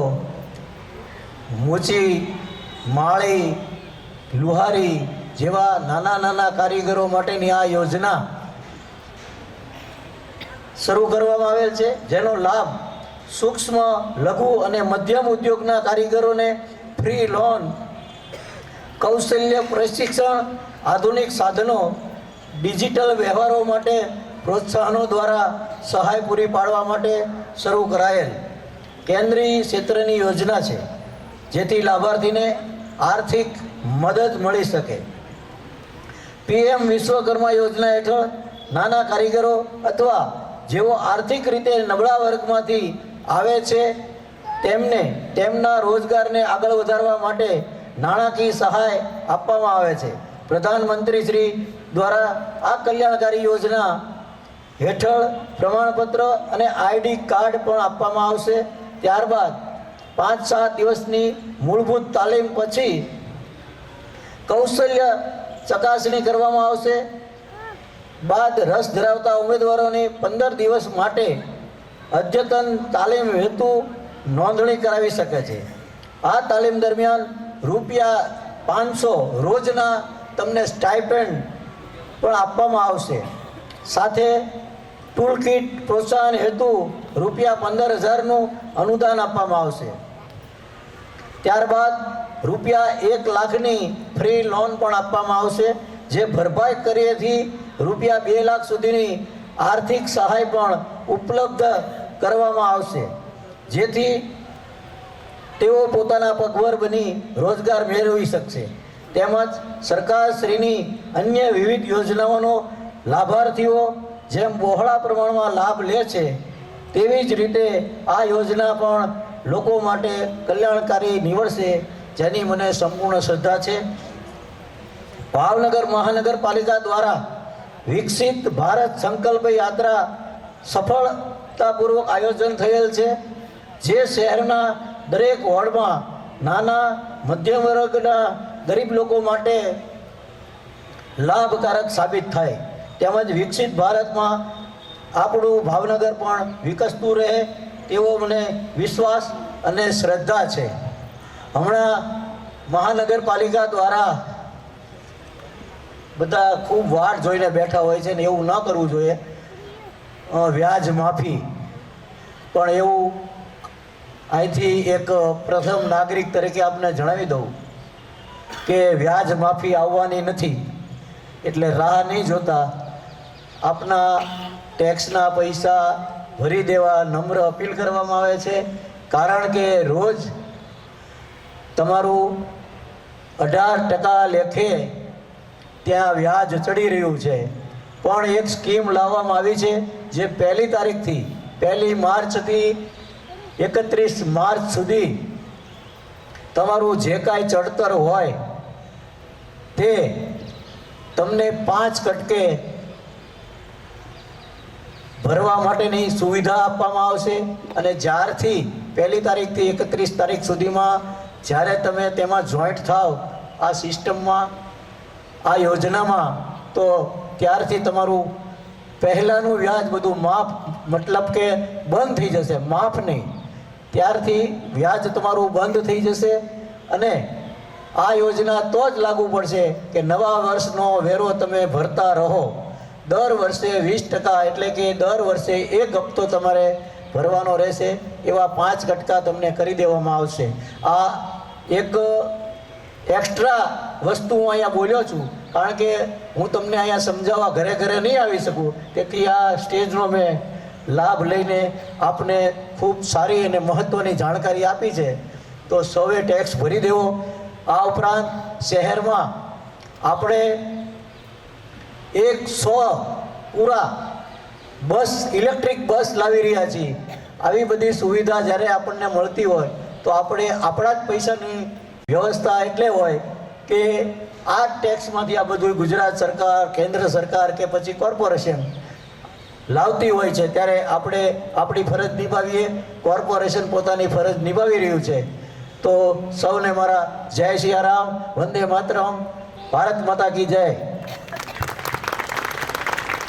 મૂચી, માળી, લુહારી જેવા નાના નાના કારીગરો માટેની આ યોજના શરૂ કરવામાં આવેલ છે, જેનો લાભ સૂક્ષ્મ, લઘુ અને મધ્યમ ઉદ્યોગના કારીગરોને ફ્રી લોન, કૌશલ્ય પ્રશિક્ષણ, આધુનિક સાધનો, ડિજિટલ વ્યવહારો માટે પ્રોત્સાહનો દ્વારા સહાય પૂરી પાડવા માટે શરૂ કરાયેલ કેન્દ્રીય ક્ષેત્રની યોજના છે, જેથી લાભાર્થીને આર્થિક મદદ મળી શકે. પીએમ વિશ્વકર્મા યોજના હેઠળ નાના કારીગરો અથવા જેઓ આર્થિક રીતે નબળા વર્ગમાંથી આવે છે તેમને તેમના રોજગારને આગળ વધારવા માટે નાણાકીય સહાય આપવામાં આવે છે. પ્રધાનમંત્રી શ્રી દ્વારા આ કલ્યાણકારી યોજના હેઠળ પ્રમાણપત્ર અને આઈડી કાર્ડ પણ આપવામાં આવશે. ત્યારબાદ 5-7 દિવસની મૂળભૂત તાલીમ પછી કૌશલ્ય ચકાસણી કરવામાં આવશે. બાદ રસ ધરાવતા ઉમેદવારોને 15 દિવસ માટે અદ્યતન તાલીમ હેતુ નોંધણી કરાવી શકે છે. આ તાલીમ દરમિયાન ₹500 રોજના તમને સ્ટાઇપેન્ડ પણ આપવામાં આવશે. સાથે ટૂલ કિટ પ્રોત્સાહન હેતુ ₹15,000નું અનુદાન આપવામાં આવશે. ત્યારબાદ ₹1 લાખની ફ્રી લોન પણ આપવામાં આવશે, જે ભરપાઈ કર્યેથી ₹2 લાખ સુધીની આર્થિક સહાય પણ ઉપલબ્ધ કરવામાં આવશે, જેથી તેઓ પોતાના પગભર બની રોજગાર મેળવી શકશે. તેમજ સરકારશ્રીની અન્ય વિવિધ યોજનાઓનો લાભાર્થીઓ જેમ બહોળા પ્રમાણમાં લાભ લે છે, તેવી જ રીતે આ યોજના પણ લોકો માટે કલ્યાણકારી નીવડશે, જેની મને સંપૂર્ણ શ્રદ્ધા છે. ભાવનગર મહાનગરપાલિકા દ્વારા વિકસિત ભારત સંકલ્પ યાત્રા સફળતાપૂર્વક આયોજન થયેલ છે, જે શહેરના દરેક વોર્ડમાં નાના મધ્યમ વર્ગના ગરીબ લોકો માટે લાભકારક સાબિત થાય. તેમજ વિકસિત ભારતમાં આપણું ભાવનગર પણ વિકસતું રહે તેવો મને વિશ્વાસ અને શ્રદ્ધા છે. હમણાં મહાનગરપાલિકા દ્વારા બધા ખૂબ વાટ જોઈને બેઠા હોય છે ને એવું ન કરવું જોઈએ. વ્યાજ માફી પણ એવું અહીંથી એક પ્રથમ નાગરિક તરીકે આપને જણાવી દઉં કે વ્યાજ માફી આવવાની નથી, એટલે રાહ નહીં જોતા આપના ટેક્સના પૈસા ભરી દેવા નમ્ર અપીલ કરવામાં આવે છે. કારણ કે રોજ તમારું 18% લેખે ત્યાં વ્યાજ ચડી રહ્યું છે. પણ એક સ્કીમ લાવવામાં આવી છે, જે 1 તારીખથી 1 માર્ચથી 31 માર્ચ સુધી તમારું જે કાંઈ ચડતર હોય તે તમને 5% ભરવા માટેની સુવિધા આપવામાં આવશે. અને જ્યારથી 1 તારીખથી 31 તારીખ સુધીમાં જ્યારે તમે તેમાં જોઈન્ટ થાવ આ સિસ્ટમમાં, આ યોજનામાં તો ત્યારથી તમારું પહેલાંનું વ્યાજ બધું માફ, મતલબ કે બંધ થઈ જશે, માફ નહીં, ત્યારથી વ્યાજ તમારું બંધ થઈ જશે. અને આ યોજના તો જ લાગુ પડશે કે નવા વર્ષનો વેરો તમે ભરતા રહો. દર વર્ષે 20%, એટલે કે દર વર્ષે 1 હપ્તો તમારે ભરવાનો રહેશે. એવા 5 કટકા તમને કરી દેવામાં આવશે. આ એક એક્સ્ટ્રા વસ્તુ હું અહીંયા બોલ્યો છું, કારણ કે હું તમને અહીંયા સમજાવવા ઘરે ઘરે નહીં આવી શકું, તેથી આ સ્ટેજનો મેં લાભ લઈને આપને ખૂબ સારી અને મહત્ત્વની જાણકારી આપી છે. તો સૌએ ટેક્સ ભરી દેવો. આ ઉપરાંત શહેરમાં આપણે 100 પૂરા બસ, ઇલેક્ટ્રિક બસ લાવી રહ્યા છીએ. આવી બધી સુવિધા જ્યારે આપણને મળતી હોય તો આપણે આપણા જ પૈસાની વ્યવસ્થા એટલે હોય કે આ ટેક્સમાંથી આ બધું ગુજરાત સરકાર, કેન્દ્ર સરકાર કે પછી કોર્પોરેશન લાવતી હોય છે, ત્યારે આપણે આપણી ફરજ નિભાવીએ. કોર્પોરેશન પોતાની ફરજ નિભાવી રહ્યું છે. તો સૌને મારા જય સિયારામ, વંદે માતરમ, ભારત માતા કી જય.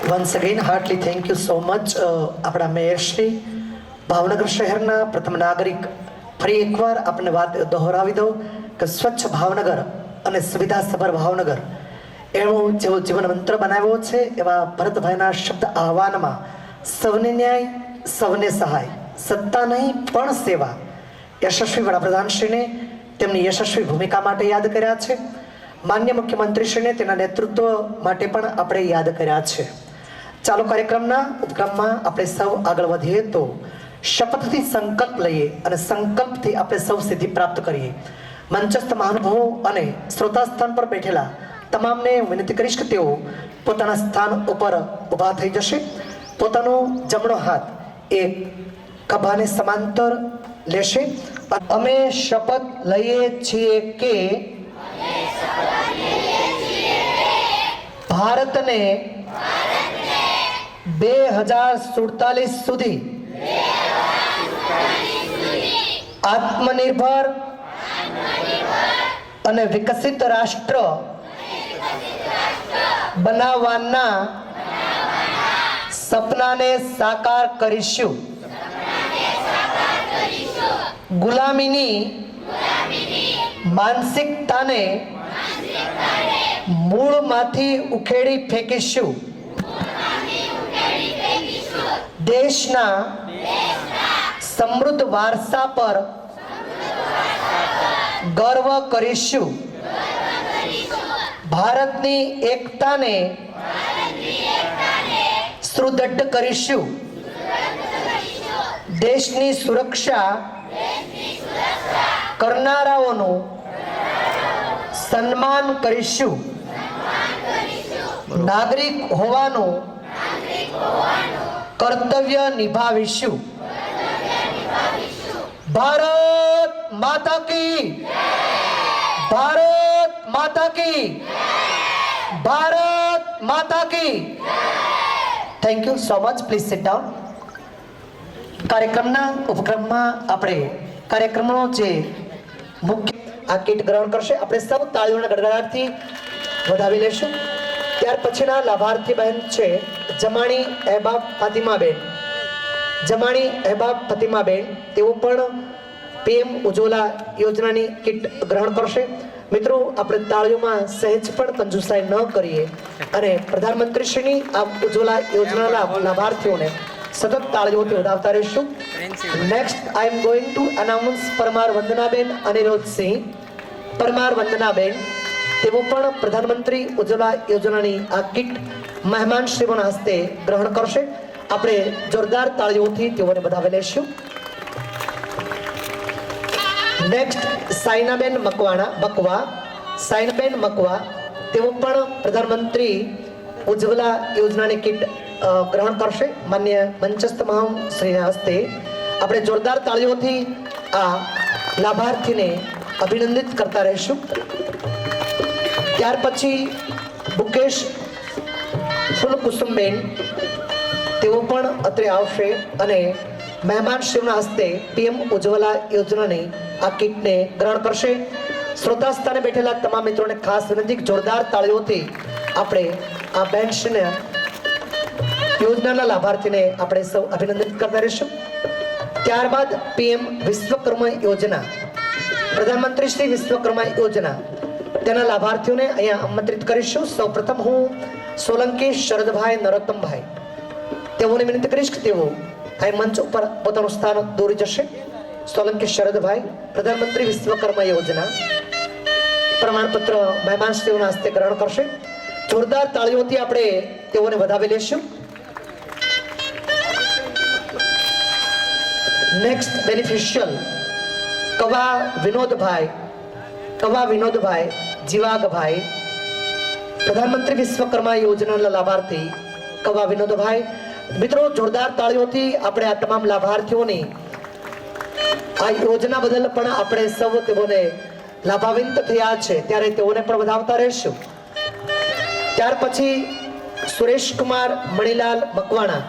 Once again heartily thank you so much આપણા મેયરશ્રી, ભાવનગર શહેરના પ્રથમ નાગરિક. ફરી એકવાર આપણે વાત દોહરાવી દઉં કે સ્વચ્છ ભાવનગર અને સુવિધાસભર ભાવનગર એનો જેવો જીવન મંત્ર બનાવ્યો છે, એવા ભરતભાઈના શબ્દ આહવાનમાં સૌને ન્યાય, સૌને સહાય, સત્તા નહીં પણ સેવા, યશસ્વી વડાપ્રધાનશ્રીને તેમની યશસ્વી ભૂમિકા માટે યાદ કર્યા છે. માન્ય મુખ્યમંત્રીશ્રીને તેના નેતૃત્વ માટે પણ આપણે યાદ કર્યા છે. ચાલો કાર્યક્રમના ઉપક્રમમાં આપણે સૌ આગળ વધીએ તો શપથથી સંકલ્પ લઈએ અને સંકલ્પથી આપણે સૌ સિદ્ધિ પ્રાપ્ત કરીએ. મંચસ્થ મહાનુભાવો અને શ્રોતા સ્થાન પર બેઠેલા તમામને વિનંતી કરીશ કે તેઓ પોતાના સ્થાન ઉપર ઊભા થઈ જશે. પોતાનો જમણો હાથ એ ખભાને સમાંતર લેશે. અમે શપથ લઈએ છીએ કે ભારતને 2047 સુધી આત્મનિર્ભર અને વિકસિત રાષ્ટ્ર બનાવવાના સપનાને સાકાર કરીશું. ગુલામીની માનસિકતાને મૂળમાંથી ઉખેડી ફેંકીશું. દેશના સમૃદ્ધ વારસા પર ગર્વ કરીશું. ભારતની એકતાને સુદૃઢ કરીશું. દેશની સુરક્ષા કરનારાઓનું સન્માન કરીશું. નાગરિક હોવાનું કર્તવ્ય નિભાવીશું. ભારત માતા કી, ભારત માતા કી, ભારત માતા કી. Thank you so much. Please sit down. કાર્યક્રમના ઉપક્રમમાં આપણે કાર્યક્રમનો જે મુખ્ય આ કીટ ગ્રહણ કરશે, આપણે સૌ તાળીઓના ગડગડાટથી વધાવી લેશું. ત્યાર પછીના લાભાર્થી બહેન છે જમાણી અહેબાબ ફાતિમાબેન. જમાણી અહેબાબ ફાતિમાબેન તેઓ પણ પીએમ ઉજ્જવલા યોજનાની કીટ ગ્રહણ કરશે. મિત્રો, આપણે તાળીઓમાં સહેજ પણ કંજુસાઈ ન કરીએ અને પ્રધાનમંત્રીશ્રીની આ ઉજ્જવલા યોજનાના લાભાર્થીઓને સતત તાળીઓથી વધાવતા રહીશું. Next I am going to announce Parmar Vandanaben Aniruddhsinh. Parmar Vandanaben તેઓ પણ પ્રધાનમંત્રી ઉજ્જવલા યોજનાની આ કીટ મહેમાનશ્રીઓના હસ્તે ગ્રહણ કરશે. આપણે જોરદાર તાળીઓથી તેઓને વધાવી લઈશું. નેક્સ્ટ સાયનાબેન બકવા. સાયનાબેન મકવા તેઓ પણ પ્રધાનમંત્રી ઉજ્જવલા યોજનાની કીટ ગ્રહણ કરશે. માન્ય મંચસ્થ મહાશ્રીના હસ્તે આપણે જોરદાર તાળીઓથી આ લાભાર્થીને અભિનંદિત કરતા રહીશું. ત્યાર પછી મુકેશ ફૂલકુસુમબેન તેઓ પણ અત્રે આવશે અને મહેમાનશ્રીઓના હસ્તે પીએમ ઉજ્જવલા યોજનાની આ કીટને ગ્રહણ કરશે. શ્રોતા સ્થાને બેઠેલા તમામ મિત્રોને ખાસ વિનંતી કે જોરદાર તાળીઓથી આપણે આ બેન્ચને યોજનાના લાભાર્થીને આપણે સૌ અભિનંદન કરતા રહીશું. ત્યારબાદ પીએમ વિશ્વકર્મા યોજના, પ્રધાનમંત્રી શ્રી વિશ્વકર્મા યોજના, તેના લાભાર્થીઓને અહીંયા આમંત્રિત કરીશું. સૌપ્રથમ હું સોલંકી શરદભાઈ નરોત્તમભાઈ, તેઓને વિનંતી કરીશ કે તેઓ અહીં મંચ ઉપર પોતાનું સ્થાન દોરી જશે. સોલંકી શરદભાઈ, પ્રધાનમંત્રી વિશ્વકર્મા યોજના પ્રમાણપત્ર મહેમાનશ્રીઓના હસ્તે ગ્રહણ કરશે. જોરદાર તાળીઓથી આપણે તેઓને વધાવી લેશું. નેક્સ્ટ બેનિફિશિયલ કવા વિનોદભાઈ જીવાગભાઈ, પ્રધાનમંત્રી વિશ્વકર્મા યોજનાના લાભાર્થી કવા વિનોદભાઈ. મિત્રો, જોરદાર તાળીઓથી આપણે આ તમામ લાભાર્થીઓની આ યોજના બદલ પણ આપણે સૌ તેઓને લાભાન્વિત થયા છે ત્યારે તેઓને પણ વધાવતા રહેશું. ત્યાર પછી સુરેશકુમાર મણીલાલ મકવાણા,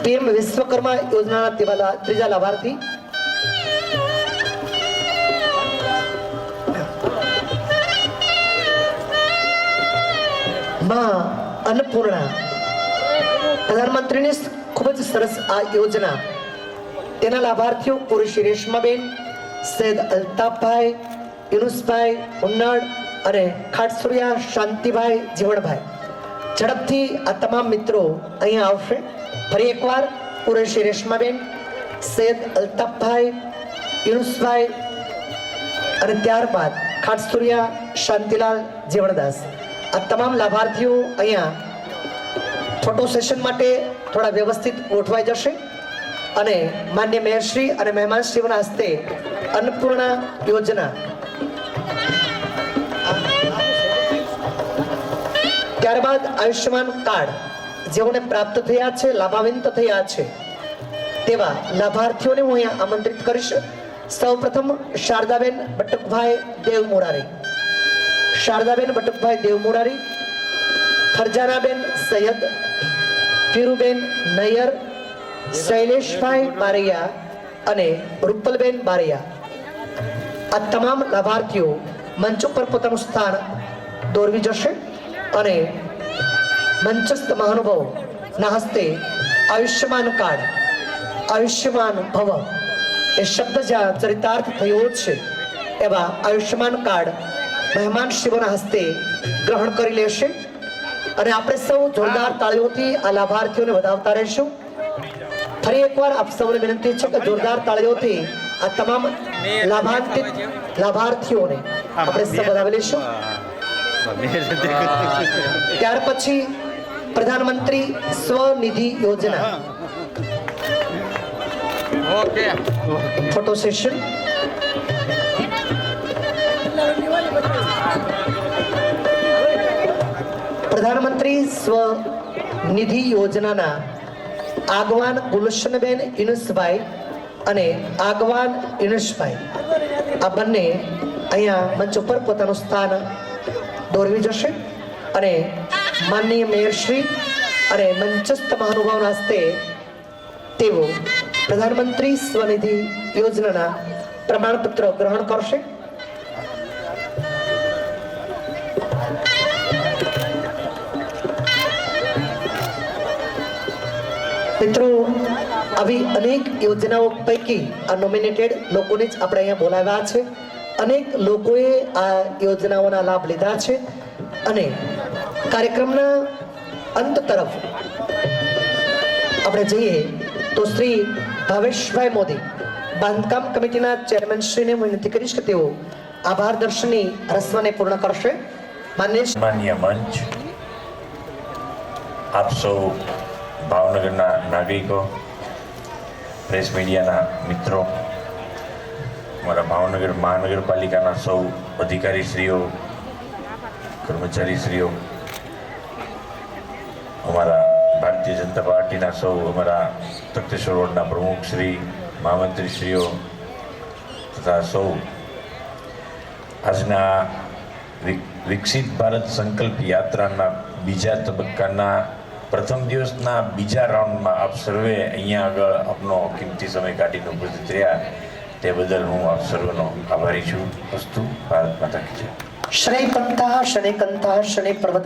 પીએમ વિશ્વકર્મા યોજનાના તેવા ત્રીજા લાભાર્થી. માં અન્નપૂર્ણા, પ્રધાનમંત્રીની ખૂબ જ સરસ આ યોજના, તેના લાભાર્થીઓ કુરેશી રેશમાબેન, સૈયદ અલ્તાફભાઈ, યુનુસભાઈ ઉન્નડ અને ખાટસુરિયા શાંતિભાઈ જીવણભાઈ. ઝડપથી આ તમામ મિત્રો અહીંયા આવશે. ફરી એકવાર કુરેશી રેશમાબેન, સૈયદ અલ્તાફભાઈ, યુનુસભાઈ અને ત્યારબાદ ખાટસુરિયા શાંતિલાલ જીવણદાસ. આ તમામ લાભાર્થીઓ અહીંયા ફોટો સેશન માટે થોડા વ્યવસ્થિત ગોઠવાઈ જશે અને માન્ય મેયરશ્રી અને મહેમાનશ્રીઓના હસ્તે અન્નપૂર્ણા યોજના, ત્યારબાદ આયુષ્યમાન કાર્ડ જેઓને પ્રાપ્ત થયા છે, લાભાન્વિત થયા છે તેવા લાભાર્થીઓને હું અહીંયા આમંત્રિત કરીશ. સૌપ્રથમ શારદાબેન બટુકભાઈ દેવમોરારી, ફરજાનાબેન સૈયદ, પીરુબેન નૈયર, શૈલેષભાઈ બારૈયા અને રૂપલબેન બારૈયા. આ તમામ લાભાર્થીઓ મંચ ઉપર પોતાનું સ્થાન દોરવી જશે અને મંચસ્થ મહાનુભાવોના હસ્તે આયુષ્યમાન કાર્ડ, આયુષ્યમાન ભવ એ શબ્દ જ્યાં ચરિતાર્થ થયો છે એવા આયુષ્યમાન કાર્ડ મહેમાનશ્રીઓના હસ્તે ગ્રહણ કરી લેશે અને આપણે સૌ જોરદાર તાળીઓથી આ લાભાર્થીઓને વધાવતા રહીશું. ફરી એકવાર આપ સૌને વિનંતી છે કે જોરદાર તાળીઓથી આ તમામ લાભાર્થીઓને આપણે સૌ વધાવી લઈશું. ત્યાર પછી પ્રધાનમંત્રી સ્વનિધિ યોજના ફોટો સેશન. પ્રધાનમંત્રી સ્વનિધિ યોજનાના આગવાન ગુલશનબેન યુનુસભાઈ અને આગવાન યુનુસભાઈ, આ બંને અહીંયા મંચ ઉપર પોતાનું સ્થાન દોરવી જશે અને માનનીય મેયરશ્રી અને મંચસ્થ મહાનુભાવના હસ્તે તેઓ પ્રધાનમંત્રી સ્વનિધિ યોજનાના પ્રમાણપત્ર ગ્રહણ કરશે. મિત્રો, આવી અનેક યોજનાઓ પૈકી આ નોમિનેટેડ લોકોને જ આપણે અહીંયા બોલાવ્યા છે. અનેક લોકોએ આ યોજનાઓના લાભ લીધા છે અને કાર્યક્રમના અંત તરફ આપણે જઈએ તો શ્રી ભાવેશભાઈ મોદી, બાંધકામ કમિટીના ચેરમેન શ્રીને વિનંતી કરીશ કે તેઓ આભાર દર્શનની રસમને પૂર્ણ કરશે. માન્ય મંચ, આપ સૌ ભાવનગરના નાગરિકો, પ્રેસ મીડિયાના મિત્રો, અમારા ભાવનગર મહાનગરપાલિકાના સૌ અધિકારીશ્રીઓ, કર્મચારીશ્રીઓ, અમારા ભારતીય જનતા પાર્ટીના સૌ અમારા તખતેશ્વર રોડના પ્રમુખશ્રી, મહામંત્રીશ્રીઓ તથા સૌ આજના વિકસિત ભારત સંકલ્પ યાત્રાના બીજા તબક્કાના પ્રથમ દિવસના બીજા રાઉન્ડમાં આપ સર્વે અહીંયા આગળ આપનો કિંમતી સમય કાઢીને ઉપસ્થિત રહ્યા તે બદલ હું આપ સર્વનો આભારી છું. અસ્તુ. ભારત માતા કી જય. શનૈ પંથા શનૈ કંથા શનૈ પર્વત